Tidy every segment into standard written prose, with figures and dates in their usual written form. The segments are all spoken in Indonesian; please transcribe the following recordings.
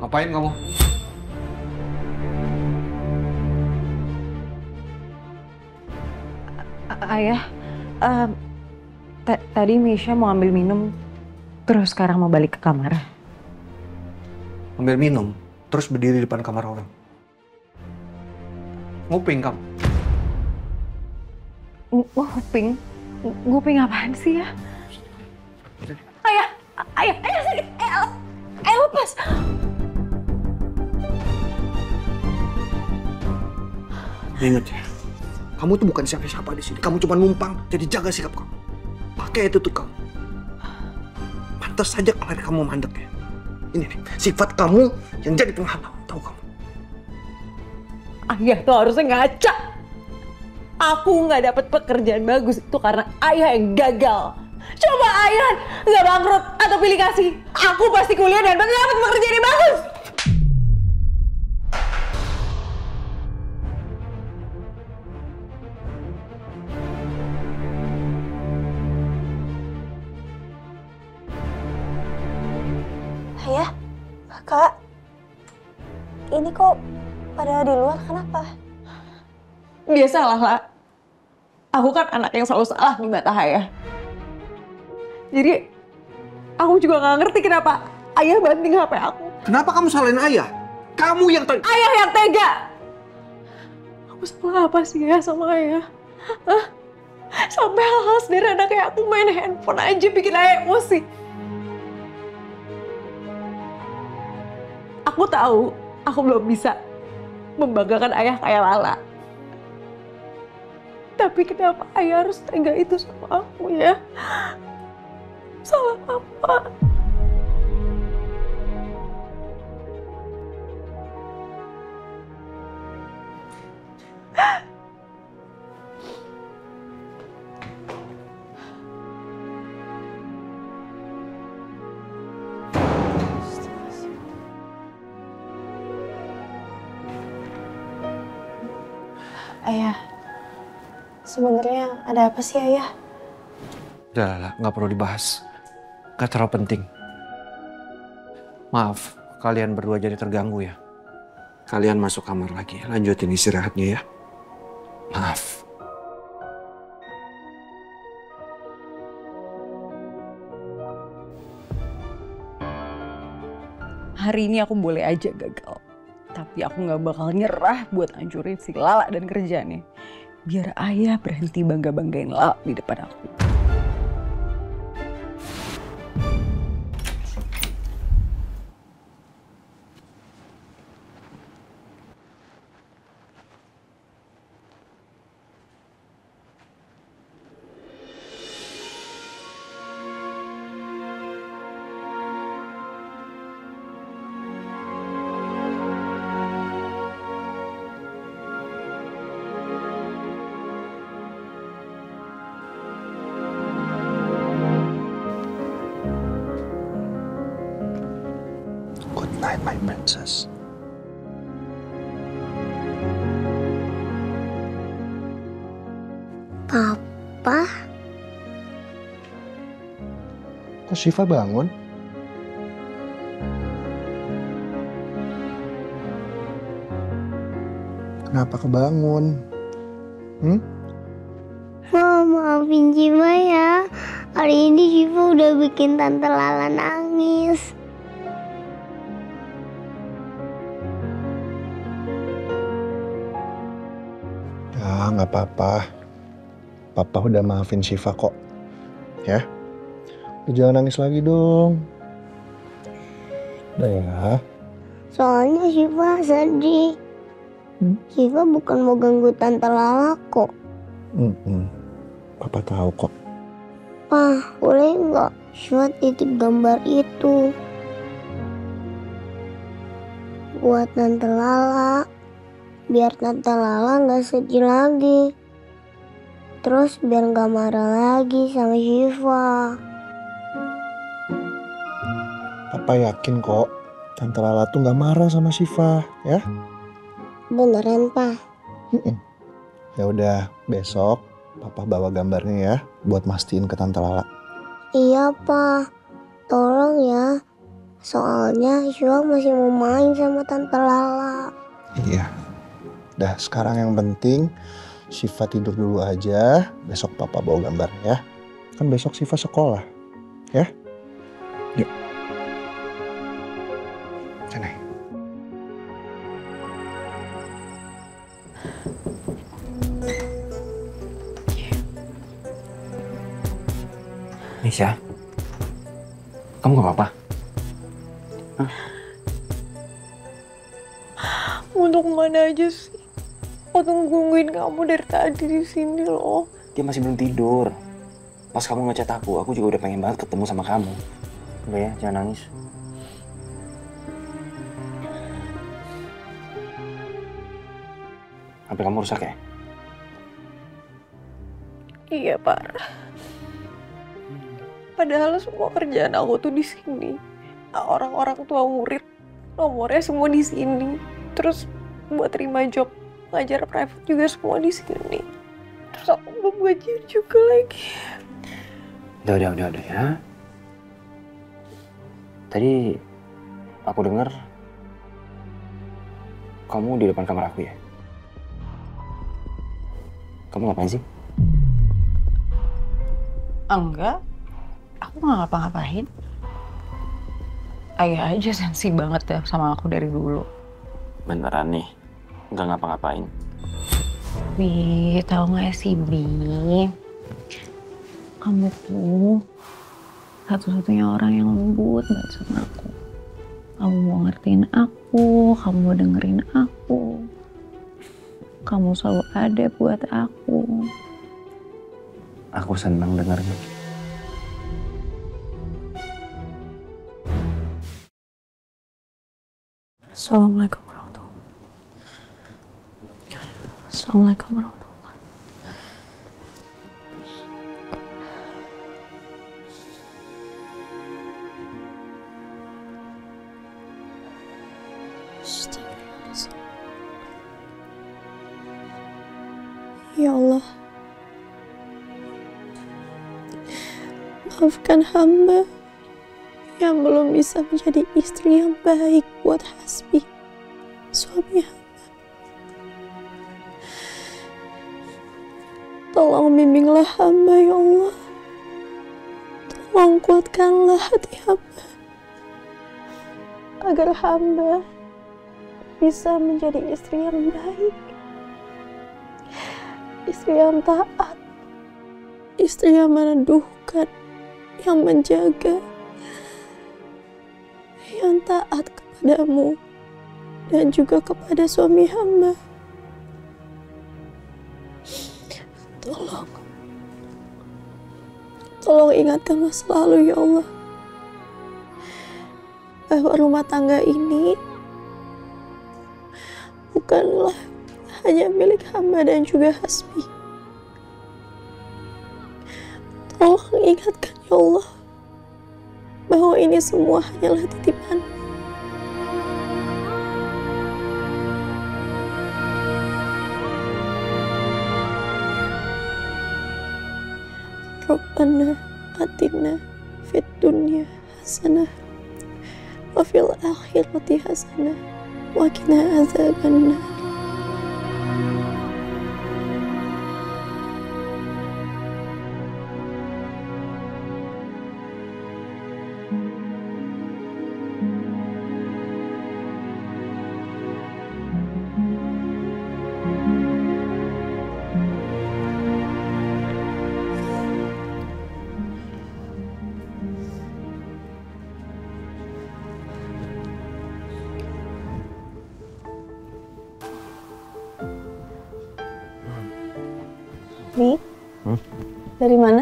Ngapain kamu? Ayah, tadi Misha mau ambil minum, terus sekarang mau balik ke kamar. Ambil minum, terus berdiri di depan kamar orang. Nguping kamu? Nguping? Nguping apaan sih ya? Ayah sakit. Lepas. Ingat ya, kamu tuh bukan siapa-siapa di sini. Kamu cuma numpang, jadi jaga sikap kamu. Pakai itu tuh kamu. Pantas saja karir kamu mandek ya. Ini nih, sifat kamu yang jadi penghalang, tahu kamu? Ayah tuh harusnya ngaca. Aku nggak dapat pekerjaan bagus itu karena ayah yang gagal. Coba ayah nggak bangkrut atau pilih kasih, aku pasti kuliah dan dapat pekerjaan yang bagus. Ayah, Kak, ini kok pada di luar, kenapa? Biasalah lah, aku kan anak yang selalu salah di mata ayah. Jadi aku juga nggak ngerti kenapa ayah banting HP aku. Kenapa kamu salahin ayah? Kamu yang Ayah yang tega. Aku salah apa sih ya sama ayah? Hah? Sampai hal-hal sederhana kayak aku main handphone aja bikin ayah emosi. Aku tahu aku belum bisa membanggakan ayah kayak Lala. Tapi kenapa ayah harus tega itu sama aku ya? Salah apa? Ayah, sebenarnya ada apa sih ayah? Udah lah, nggak perlu dibahas. Nggak terlalu penting. Maaf, kalian berdua jadi terganggu ya. Kalian masuk kamar lagi, lanjutin istirahatnya ya. Maaf. Hari ini aku boleh aja gagal. Tapi aku gak bakal nyerah buat hancurin si Lala dan kerjaannya. Biar ayah berhenti bangga-banggain Lala di depan aku. Good night, my princess. Papa? Kok Syifa bangun? Kenapa kebangun? Maafin Syifa ya. Hari ini Syifa udah bikin Tante Lala nangis. Ya, nggak apa-apa. Papa udah maafin Syifa kok. Ya. Lu jangan nangis lagi dong. Udah ya. Soalnya Syifa sedih. Syifa bukan mau ganggu Tante Lala kok. Papa tahu kok. Pak, boleh nggak Syifa titip gambar itu buat Tante Lala? Biar Tante Lala nggak sedih lagi. Terus biar nggak marah lagi sama Syifa. Papa yakin kok Tante Lala tuh nggak marah sama Syifa, ya? Beneran, Pak? Ya udah, besok Papa bawa gambarnya ya buat mastiin ke Tante Lala. Iya, Pak. Tolong ya. Soalnya Syifa masih mau main sama Tante Lala. Iya. Dah, sekarang yang penting Syifa tidur dulu aja. Besok papa bawa gambarnya ya. Kan besok Syifa sekolah. Ya? Yuk. Sana. Nisha, kamu gak apa-apa? Untuk kemana aja sih? Aku tungguin kamu dari tadi di sini loh. Dia masih belum tidur. Pas kamu ngechat aku juga udah pengen banget ketemu sama kamu. Udah ya, jangan nangis. HP kamu rusak ya? Iya parah. Padahal semua kerjaan aku tuh di sini. Orang-orang tua murid nomornya semua di sini. Terus buat terima job ngajar private juga semua di sini. Terus aku belum gajian juga lagi. Udah ya. Tadi aku dengar kamu di depan kamar aku ya? Kamu ngapain sih? Enggak, aku nggak ngapa-ngapain. Ayah aja sensi banget ya sama aku dari dulu. Beneran nih, nggak ngapa-ngapain. Bi, tau gak sih Bi? Kamu tuh satu-satunya orang yang lembut banget sama aku. Kamu mau ngertiin aku, kamu mau dengerin aku. Kamu selalu ada buat aku. Aku senang dengarnya. Assalamualaikum warahmatullahi wabarakatuh. Assalamualaikum warahmatullahi wabarakatuh. Ya Allah, maafkan hamba yang belum bisa menjadi istri yang baik buat Hasbi, suami hamba. Tolong bimbinglah hamba ya Allah. Tolong kuatkanlah hati hamba agar hamba bisa menjadi istri yang baik, istri yang taat, istri yang meneduhkan, yang menjaga, yang taat kepadamu dan juga kepada suami hamba. Tolong ingatkanlah selalu ya Allah bahwa rumah tangga ini bukanlah hanya milik hamba dan juga Hasbi. Tolong ingatkan ya Allah bahwa ini semua hanyalah titipan. Rabbana atina fid dunya hasanah wa fil akhirati hasanah wa qina azabannar. Bi, dari mana?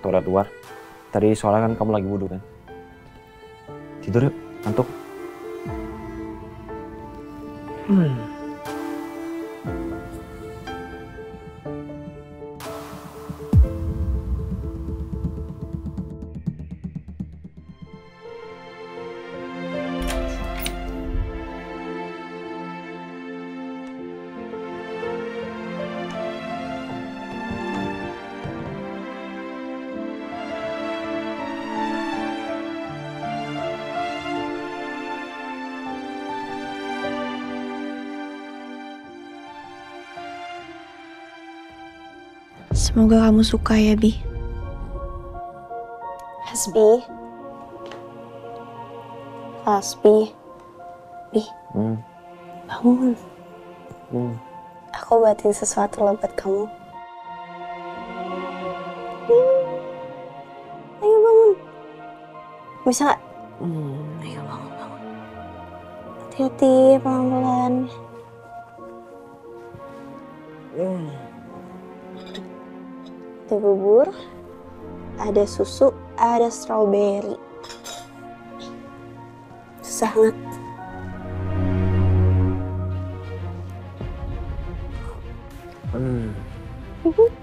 Toilet luar. Tadi soalnya kan kamu lagi wudhu kan? Tidur yuk, ngantuk. Semoga kamu suka ya, Bi. Hasbi. Bi. Bangun. Aku buatin sesuatu loh buat kamu. Ayo bangun. Bisa nggak? Ayo bangun. Hati-hati, pelan-pelan. Ada bubur, ada susu, ada strawberry. Sangat.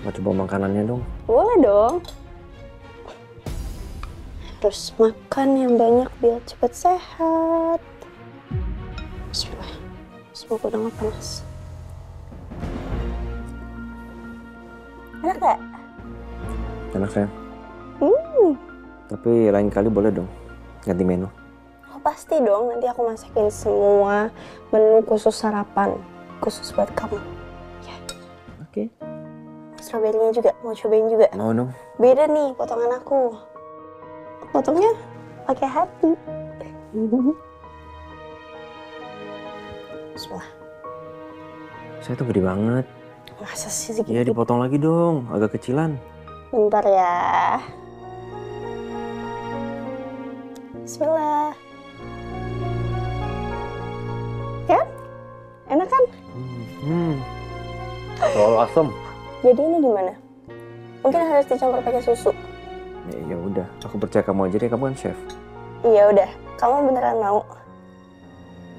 Mau coba makanannya dong? Boleh dong. Harus makan yang banyak biar cepat sehat. Bismillah. Semoga udah nggak panas. Enak gak? Enak sayang. Tapi lain kali boleh dong ganti menu. Oh pasti dong, nanti aku masakin semua menu khusus sarapan. Khusus buat kamu. Ya. Oke. Strawberry-nya juga, mau cobain juga? Mau dong. Beda nih potongan aku. Potongnya pakai hati. Bismillah. Saya tuh gede banget. Masa sih segitu? Iya dipotong lagi dong, agak kecilan. Bentar ya. Bismillah. Kan? Enak kan? Terlalu asam. Jadi ini gimana? Mungkin harus dicampur pakai susu. Ya udah, aku percaya kamu aja deh, kamu kan chef. Iya udah, kamu beneran mau?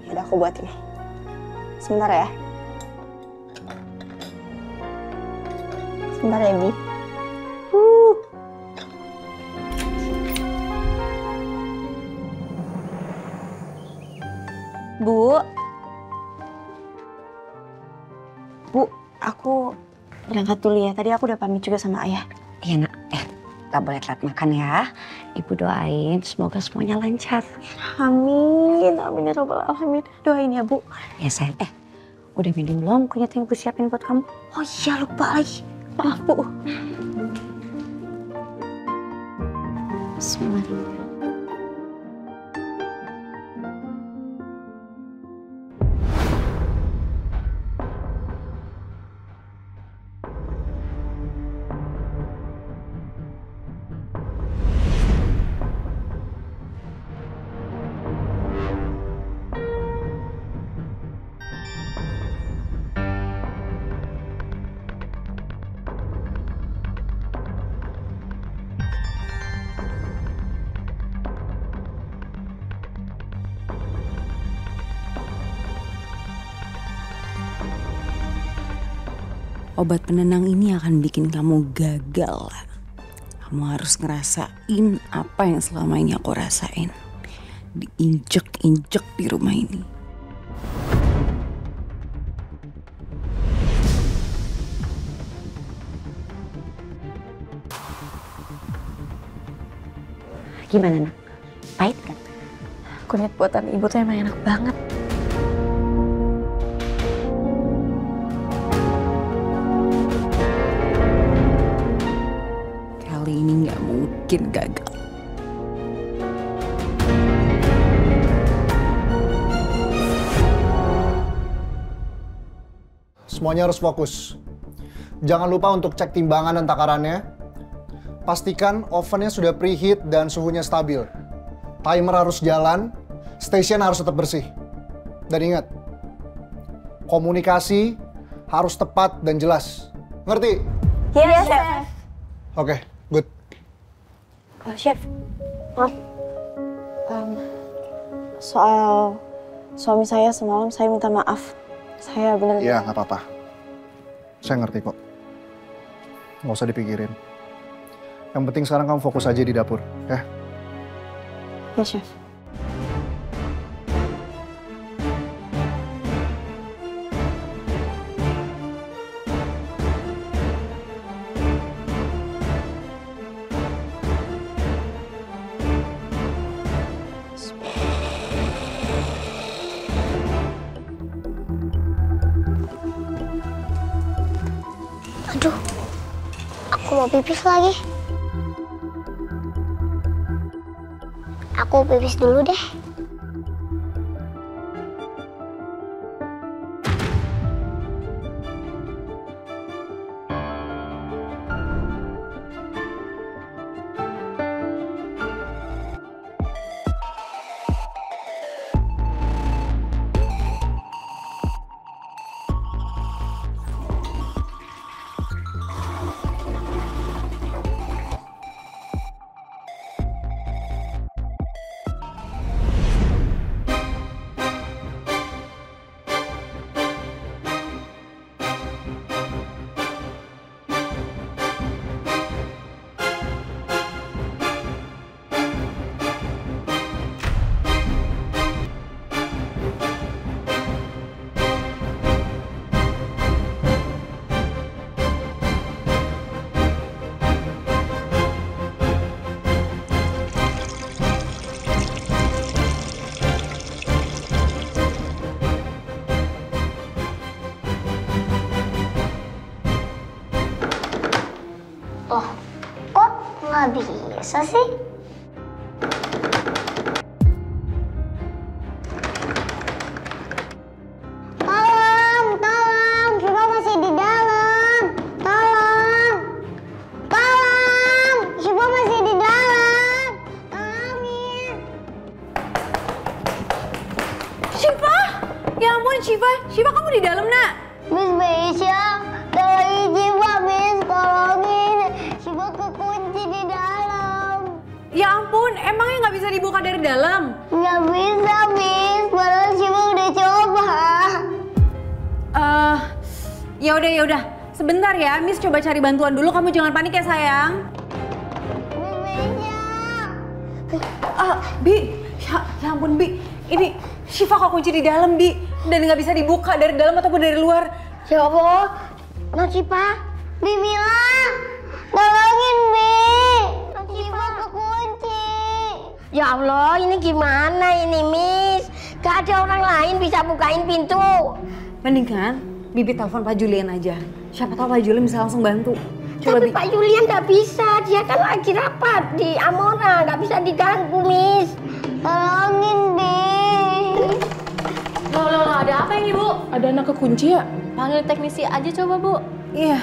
Ya udah aku buatin. Sebentar ya. Sebentar ya, Bi. Bu, aku berangkat dulu ya. Tadi aku udah pamit juga sama ayah. Iya nak, gak boleh telat makan ya. Ibu doain semoga semuanya lancar. Amin, amin ya robbal alamin. Doain ya Bu. Ya sayang, udah minum belum kunyit yang ibu siapin buat kamu? Oh iya lupa lagi. Maaf Bu. Bismillah. Obat penenang ini akan bikin kamu gagal. Kamu harus ngerasain apa yang selama ini aku rasain. Diinjek-injek di rumah ini. Gimana nak? Pahit kan? Kunyit buatan ibu tuh emang enak banget. Kali ini nggak mungkin gagal. Semuanya harus fokus. Jangan lupa untuk cek timbangan dan takarannya. Pastikan ovennya sudah preheat dan suhunya stabil. Timer harus jalan, station harus tetap bersih. Dan ingat, komunikasi harus tepat dan jelas. Ngerti? Iya, Chef. Oke, good. Chef, maaf. Soal suami saya semalam saya minta maaf. Saya benar. Iya, nggak apa-apa. Saya ngerti kok. Nggak usah dipikirin. Yang penting sekarang kamu fokus aja di dapur, ya? Ya, Chef. Aku mau pipis lagi. Aku pipis dulu deh. Loh, kok nggak bisa sih? Tolong, tolong, Syifa masih di dalam. Tolong, tolong, Syifa masih di dalam. Tolongin. Syifa! Ya ampun Syifa, Syifa kamu di dalam nak? Miss Meisha, tolongin Syifa, Miss, tolongin. Syifa kekunci di dalam. Ya ampun, emangnya nggak bisa dibuka dari dalam? Nggak bisa, Miss, padahal Syifa udah coba. Ya udah. Sebentar ya, Miss coba cari bantuan dulu. Kamu jangan panik ya sayang. Miss Meisha. Bi, ya ampun Bi, ini Syifa kekunci di dalam Bi, dan nggak bisa dibuka dari dalam ataupun dari luar. Ya Allah, non Syifa, Bi bilang, tolongin Bi, non Syifa kekunci. Ya Allah, ini gimana ini Miss? Gak ada orang lain bisa bukain pintu. Mendingan Bibi telepon Pak Julian aja. Siapa tahu Pak Julian bisa langsung bantu. Coba Tapi Bi. Pak Julian nggak bisa, dia kan lagi rapat di Amora, nggak bisa diganggu Miss. Tolongin Bi. Loh, ada apa ini Bu? Ada anak kekunci ya? Panggil teknisi aja coba Bu. Iya,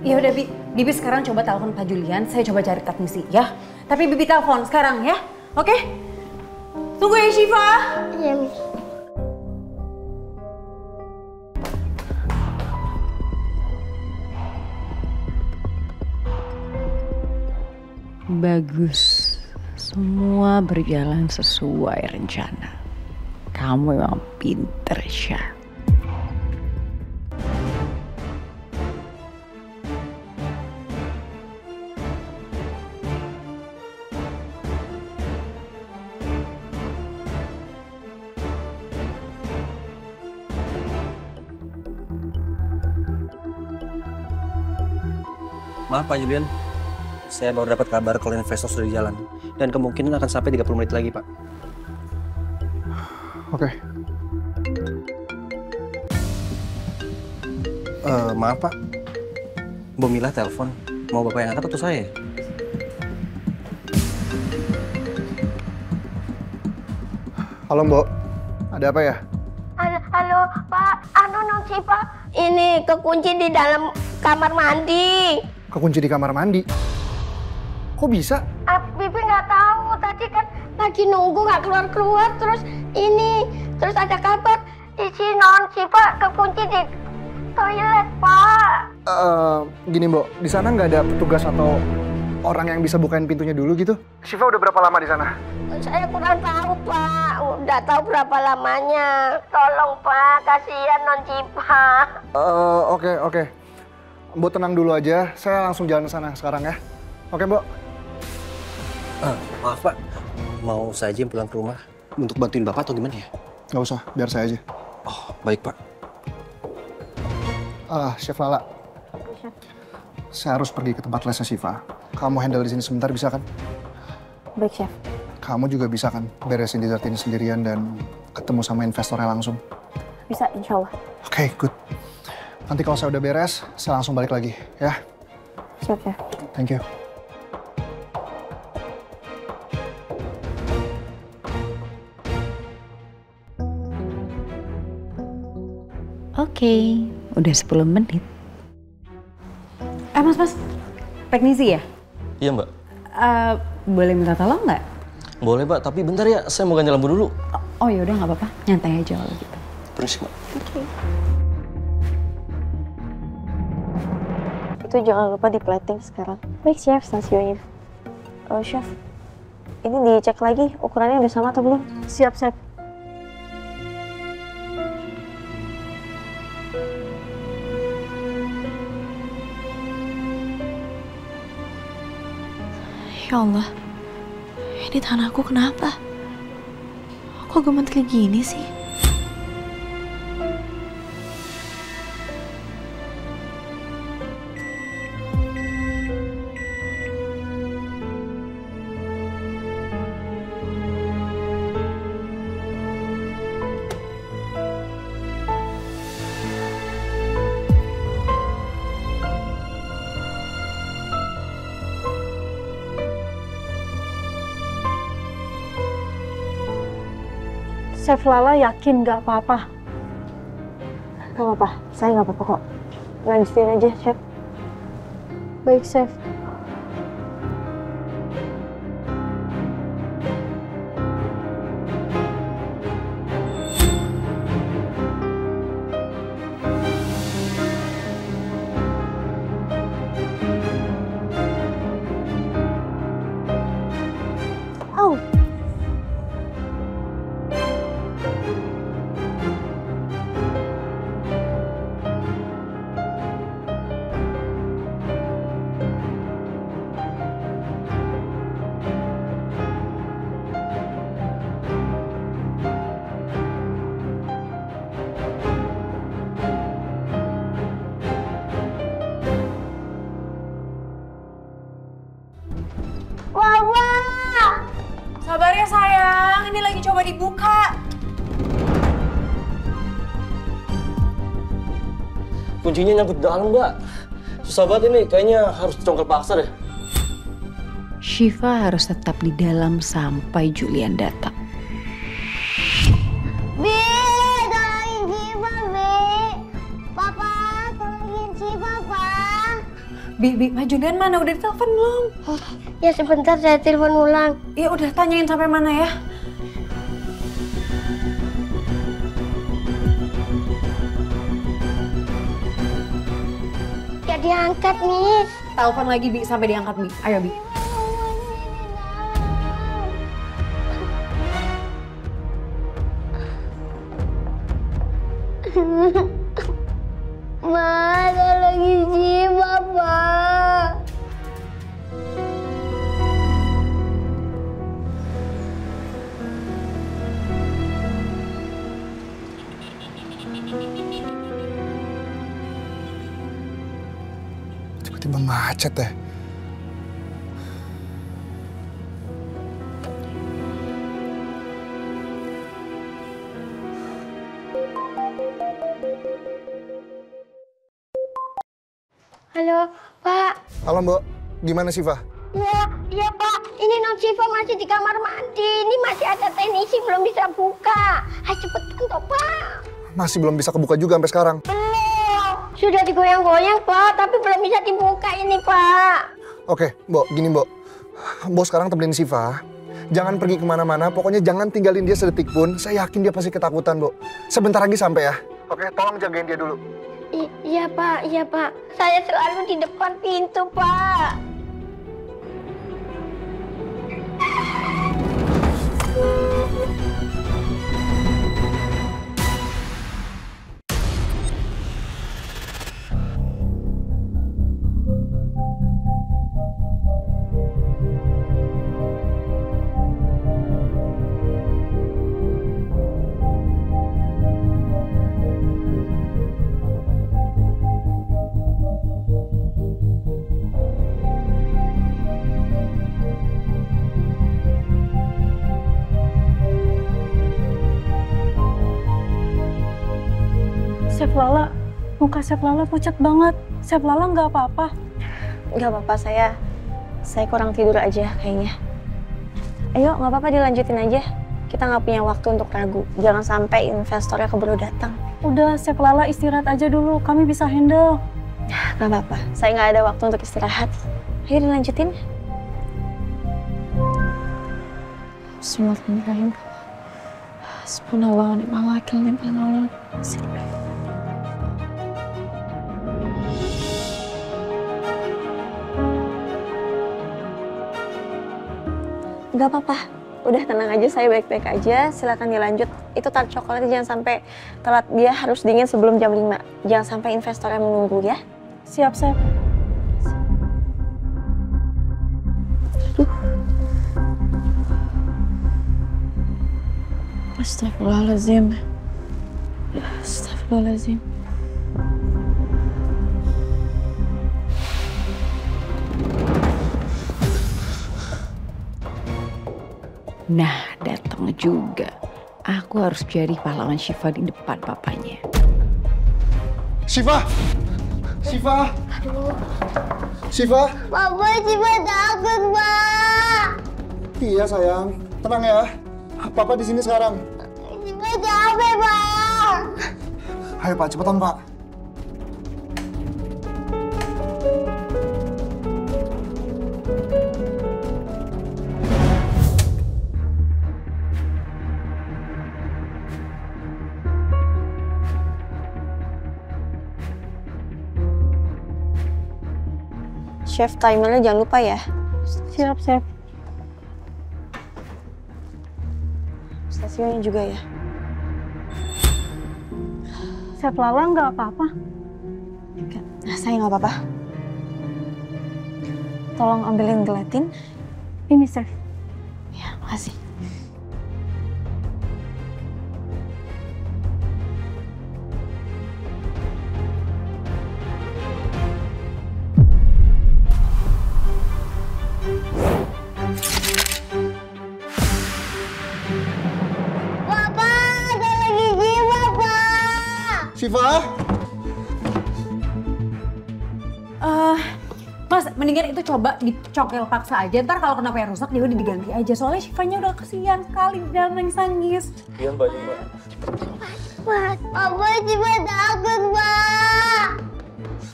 ya udah Bi. Bibi sekarang coba telepon Pak Julian. Saya coba cari teknisi ya. Tapi Bibi telepon sekarang ya, oke? Tunggu ya Syifa. Iya Miss. Bagus. Semua berjalan sesuai rencana. Kamu memang pinter, Syah. Maaf Pak Julian, saya baru dapat kabar kalau investor sudah di jalan. Dan kemungkinan akan sampai 30 menit lagi Pak. Oke. Maaf Pak, Bu Mila telepon. Mau Bapak yang angkat atau saya? Halo Mbok, ada apa ya? Halo Pak, non Syifa, ini kekunci di dalam kamar mandi. Kekunci di kamar mandi? Kok bisa? Bibi nggak tahu, tadi kan lagi nunggu nggak keluar-keluar, terus ada kabar isi non Syifa kekunci di toilet Pak. Gini Mbok, di sana nggak ada petugas atau orang yang bisa bukain pintunya dulu gitu? Syifa udah berapa lama di sana? Saya kurang tahu Pak, udah tahu berapa lamanya. Tolong Pak, kasihan non Syifa. Oke. Mbok tenang dulu aja, saya langsung jalan ke sana sekarang ya. Oke Mbok? Maaf Pak, mau saya aja yang pulang ke rumah untuk bantuin Bapak atau gimana ya? Nggak usah, biar saya aja. Oh, baik Pak. Chef Lala. Saya harus pergi ke tempat lesnya Syifa. Kamu handle di sini sebentar bisa kan? Baik Chef. Kamu juga bisa kan beresin dessert ini sendirian dan ketemu sama investornya langsung? Bisa, insya Allah. Oke, good. Nanti kalau saya udah beres, saya langsung balik lagi, ya. Siap, Chef. Thank you. Oke, udah 10 menit. Mas, teknisi ya? Iya mbak. Boleh minta tolong nggak? Boleh mbak, tapi bentar ya, saya mau ganti lampu dulu. Oh ya udah nggak apa-apa, nyantai aja kalau gitu. Permisi mbak. Oke. Itu jangan lupa di plating sekarang. Baik, Chef, stasionya. Oh, Chef. Ini dicek lagi ukurannya udah sama atau belum? Siap, Chef. Ya Allah, ini tangan aku kenapa? Kok gemeter gini sih? Chef Lala yakin nggak apa-apa? Nggak apa-apa, saya nggak apa-apa kok. Lanjutin aja, Chef. Baik, Chef. Oh. Sabar ya sayang, ini lagi coba dibuka. Kuncinya nyangkut dalam mbak. Susah banget ini, kayaknya harus congkel paksa deh. Syifa harus tetap di dalam sampai Julian datang. Bi, tolongin Syifa, Bi. Papa, tolongin Syifa, Pak. Bi, Pak Julian mana? Udah ditelepon belum? Oh, ya sebentar saya telepon ulang. Ya udah, tanyain sampai mana ya. Ya diangkat, Miss. Telepon lagi, Bi, sampai diangkat, Bi. Ayo, Bi. Ma, tolongin Syifa, Pak. Tiba-tiba macet ya. Halo, Pak. Halo Mbak, gimana Syifa? Ya Pak, ini non Syifa masih di kamar mandi. Ini masih ada teknisi belum bisa buka. Ayo cepetan toh, Pak. Masih belum bisa kebuka juga sampai sekarang. Belum. Sudah digoyang-goyang, Pak, tapi belum bisa dibuka ini, Pak. Oke, Mbak, gini Mbak. Mbak sekarang temenin Syifa. Jangan pergi kemana-mana, pokoknya jangan tinggalin dia sedetik pun. Saya yakin dia pasti ketakutan, Mbak. Sebentar lagi sampai ya. Oke, tolong jagain dia dulu. Iya, Pak, iya, Pak. Saya selalu di depan pintu, Pak. Chef Lala, muka Chef Lala pucat banget. Chef Lala nggak apa-apa. Nggak apa-apa, saya kurang tidur aja kayaknya. Ayo, nggak apa-apa dilanjutin aja. Kita nggak punya waktu untuk ragu. Jangan sampai investornya keburu datang. Udah, Chef Lala istirahat aja dulu. Kami bisa handle. Nggak apa-apa, saya nggak ada waktu untuk istirahat. Ayo dilanjutin. Bismillahirrahmanirrahim. Subhanallah wa ni'mal wakil, ni'mal wakil. Gak apa-apa, udah tenang aja, saya baik-baik aja. Silakan dilanjut. Itu tart coklatnya jangan sampai telat, dia harus dingin sebelum jam 5. Jangan sampai investornya menunggu ya. Siap, Chef. Astagfirullahaladzim. Astagfirullahaladzim. Nah, datang juga. Aku harus jadi pahlawan Syifa di depan papanya. Syifa! Syifa! Aduh. Syifa! Papa, Syifa takut, Pak. Iya sayang, tenang ya. Papa di sini sekarang. Syifa capek, Pak. Ayo Pak, cepetan Pak. Chef, timernya jangan lupa ya. Siap, Chef. Stasionya juga ya. Chef Lala nggak apa-apa. Nah, saya nggak apa-apa. Tolong ambilin gelatin. Ini, Chef. Ya, makasih. Papa, ada lagi Syifa, Pak. Syifa? Mas, mendingan itu coba dicokel paksa aja. Ntar kalau kenapa yang rusak, dia udah diganti aja. Soalnya Syifanya udah kesian sekali di dalam nangis-nangis. Iya Mbak, iya Mbak. Papa, Syifa takut, Pak.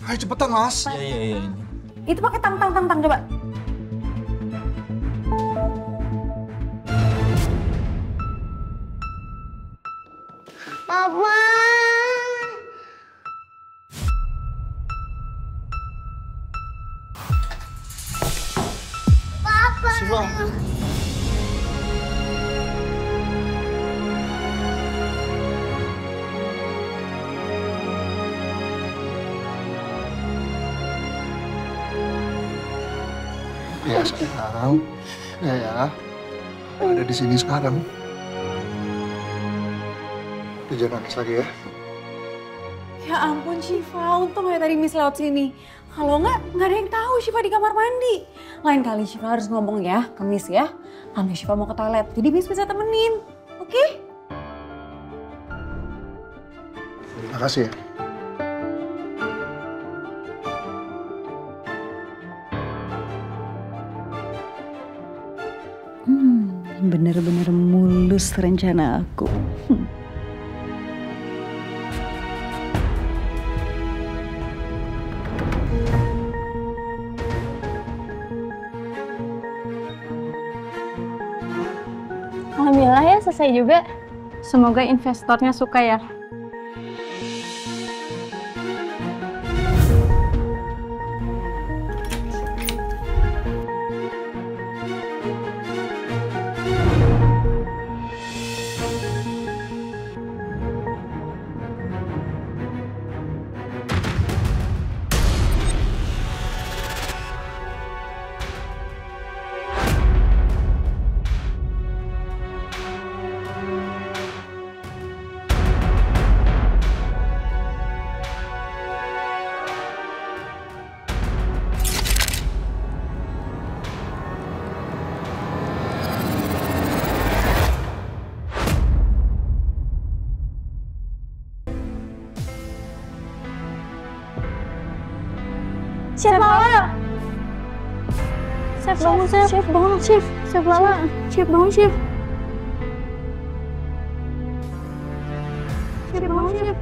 Ayo cepetan Mas. Iya. Itu pakai tang coba. Papa. Papa. Syifa. Ya sayang, ya. Ada di sini sekarang. Jangan nangis lagi ya. Ya ampun Syifa, untung ya tadi Miss lewat sini. Kalau nggak ada yang tahu Syifa di kamar mandi. Lain kali Syifa harus ngomong ya ke Miss ya. Kalau Syifa mau ke toilet, jadi Miss bisa temenin. Oke? Makasih ya. Bener-bener mulus rencana aku. Alhamdulillah ya, selesai juga. Semoga investornya suka ya. Chef Lala! Chef bangun, Chef. Chef bangun, Chef. Chef Lala. Chef bangun, Chef. Chef bangun, Chef.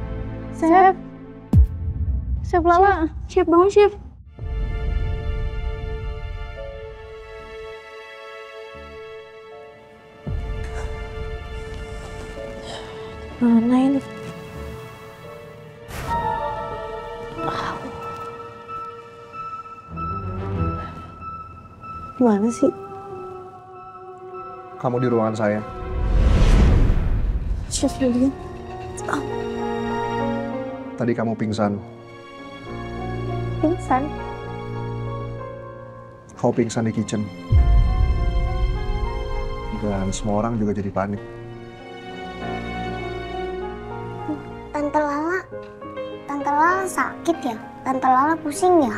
Chef. Chef Lala. Chef bangun, Chef. Mana ini? Gimana sih? Kamu di ruangan saya. Chef Julian. Tadi kamu pingsan. Pingsan? Kamu pingsan di kitchen. Dan semua orang juga jadi panik. Tante Lala sakit ya? Tante Lala pusing ya?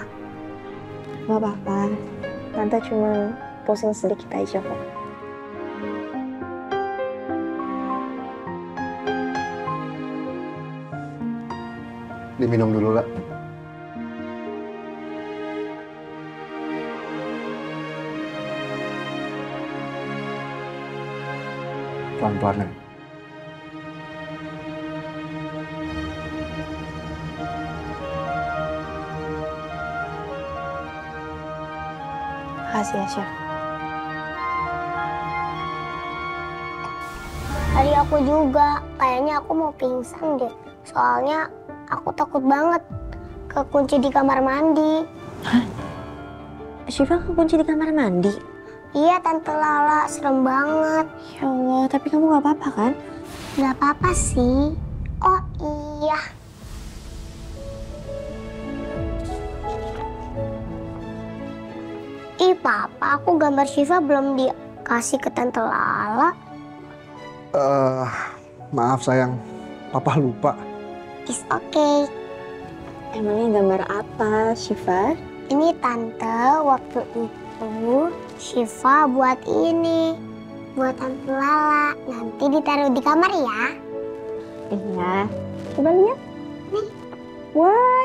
Gak apa-apa. Tante cuma pusing sedikit aja kok. Diminum dulu lah. Pelan-pelan ya. Makasih ya, Chef. Tadi aku juga, kayaknya aku mau pingsan deh. Soalnya aku takut banget kekunci di kamar mandi. Hah? Syifa kekunci di kamar mandi? Iya, Tante Lala, serem banget. Ya Allah, tapi kamu gak apa-apa kan? Gak apa-apa sih. Oh iya. Ih, Papa, aku gambar Syifa belum dikasih ke Tante Lala. Maaf sayang, Papa lupa. It's okay. Emangnya gambar apa, Syifa? Ini Tante, waktu itu Syifa buat ini. Buat Tante Lala. Nanti ditaruh di kamar ya. Iya. Coba lihat. Nih. Wah,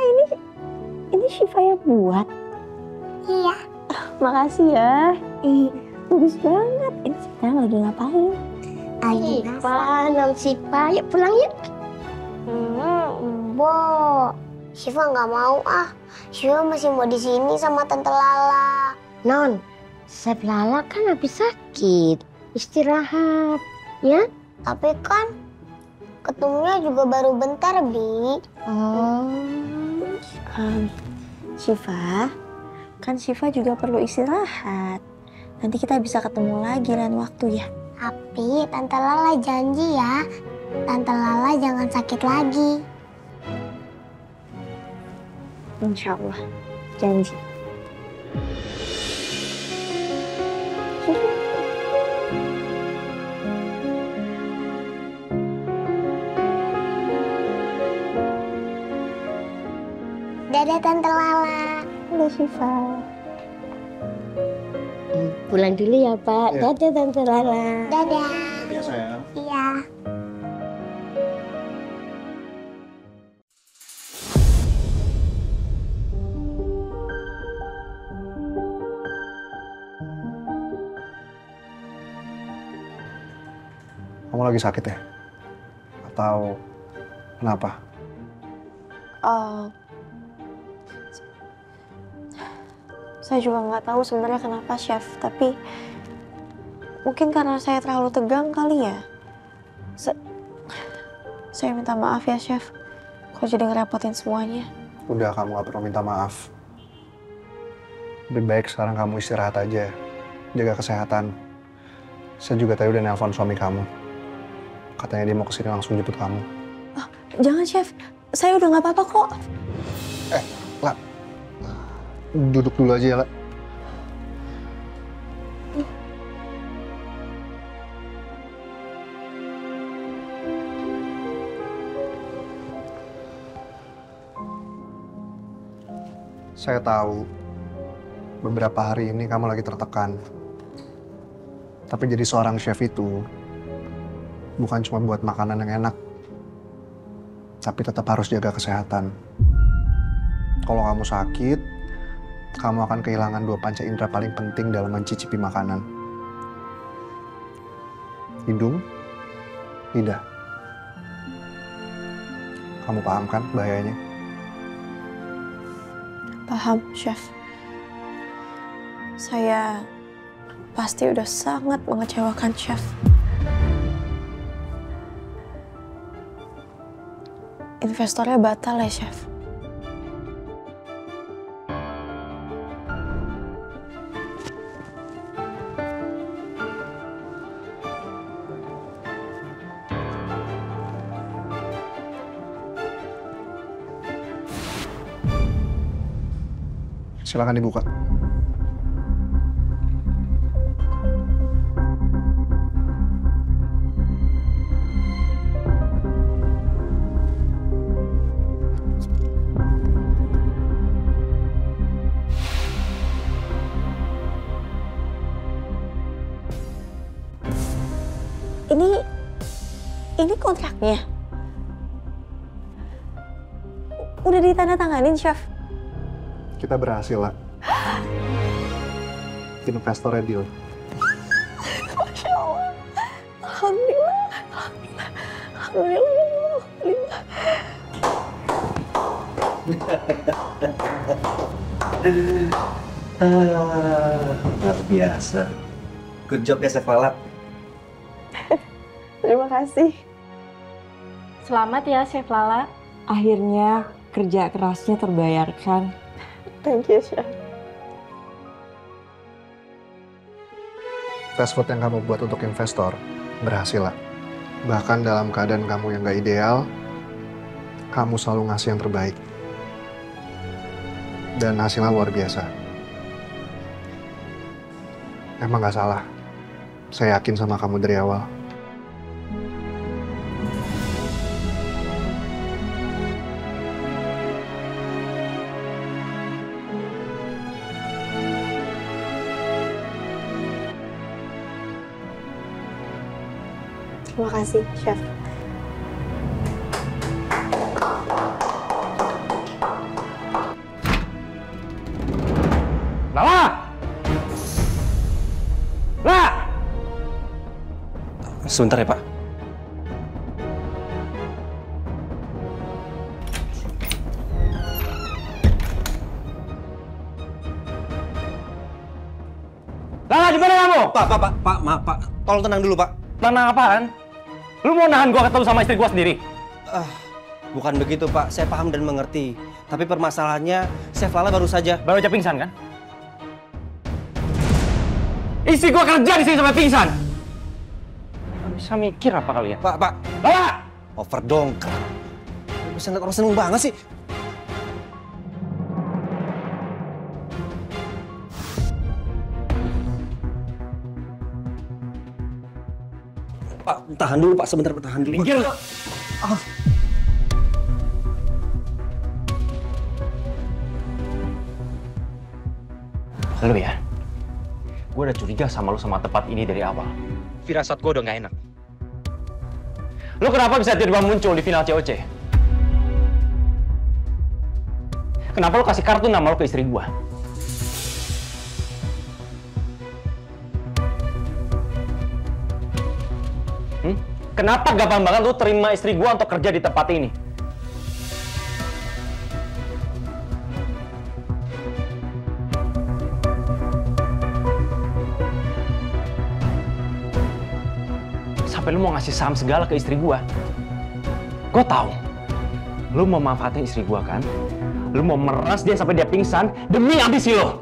ini Syifa yang buat. Iya. Makasih ya. Bagus banget. Ini sekarang lagi ngapain? Syifa, non Syifa. Yuk pulang yuk. Bo. Syifa nggak mau ah. Syifa masih mau di sini sama Tante Lala. Non, Chef Lala kan habis sakit. Istirahat, ya? Tapi kan ketemunya juga baru bentar, Bi. Syifa, kan Syifa juga perlu istirahat. Nanti kita bisa ketemu lagi lain waktu ya. Tapi Tante Lala janji ya, Tante Lala jangan sakit lagi. Insya Allah, janji. Dadah Tante Lala. Dadah Syifa. Pulang dulu ya Pak. Ya. Dadah Tante Lala. Dadah. Dadah sayang. Iya. Kamu lagi sakit ya? Atau kenapa? Saya juga nggak tahu sebenarnya kenapa Chef, tapi mungkin karena saya terlalu tegang kali ya. Saya minta maaf ya Chef, kok jadi ngerepotin semuanya. Udah, kamu gak perlu minta maaf. Lebih baik sekarang kamu istirahat aja, jaga kesehatan. Saya juga tadi udah nelpon suami kamu. Katanya dia mau kesini langsung jemput kamu. Oh, jangan Chef, saya udah nggak apa-apa kok. La, duduk dulu aja ya, La. Saya tahu beberapa hari ini kamu lagi tertekan. Tapi jadi seorang chef itu bukan cuma buat makanan yang enak, tapi tetap harus jaga kesehatan. Kalau kamu sakit, kamu akan kehilangan 2 panca indera paling penting dalam mencicipi makanan. Hidung, lidah. Kamu paham kan bahayanya? Paham, Chef. Saya pasti udah sangat mengecewakan Chef. Investornya batal ya, Chef? Silakan dibuka. Ini kontraknya. Udah ditandatanganin, Chef? Kita berhasil, lah. Investornya deal. Masya Allah. Alhamdulillah. Alhamdulillah. Alhamdulillah. Luar biasa. Good job ya, Chef Lala. Terima kasih. Selamat ya, Chef Lala. Akhirnya kerja kerasnya terbayarkan. Thank you, Chef. Fast food yang kamu buat untuk investor berhasil, lah. Bahkan dalam keadaan kamu yang gak ideal, kamu selalu ngasih yang terbaik. Dan hasilnya luar biasa. Emang gak salah. Saya yakin sama kamu dari awal. Terima kasih, Chef. Lala! Lala! Sebentar ya, Pak. Lala, di mana kamu? Pak, maaf, Pak. Tolong tenang dulu, Pak. Tenang apaan? Lu mau nahan gua ketemu sama istri gua sendiri? Bukan begitu, Pak. Saya paham dan mengerti. Tapi permasalahannya, Chef Lala baru saja pingsan, kan? Istri gua kerja di sini sampai pingsan. Gak bisa mikir apa kalian? Pak. Lala! Overdongkrak. Bisa ngeliat orang seneng banget sih. Pak, tahan dulu, Pak. Sebentar, tahan dulu. Minggir. Lu ya, gue udah curiga sama lu sama tempat ini dari awal. Firasat gue udah gak enak. Lu kenapa bisa tiba-tiba muncul di final COC? Kenapa lu kasih kartu nama lu ke istri gue? Kenapa gampang banget lu terima istri gua untuk kerja di tempat ini? Sampai lu mau ngasih saham segala ke istri gua. Gua tahu. Lu mau manfaatin istri gua kan? Lu mau meras dia sampai dia pingsan demi ambisi lo.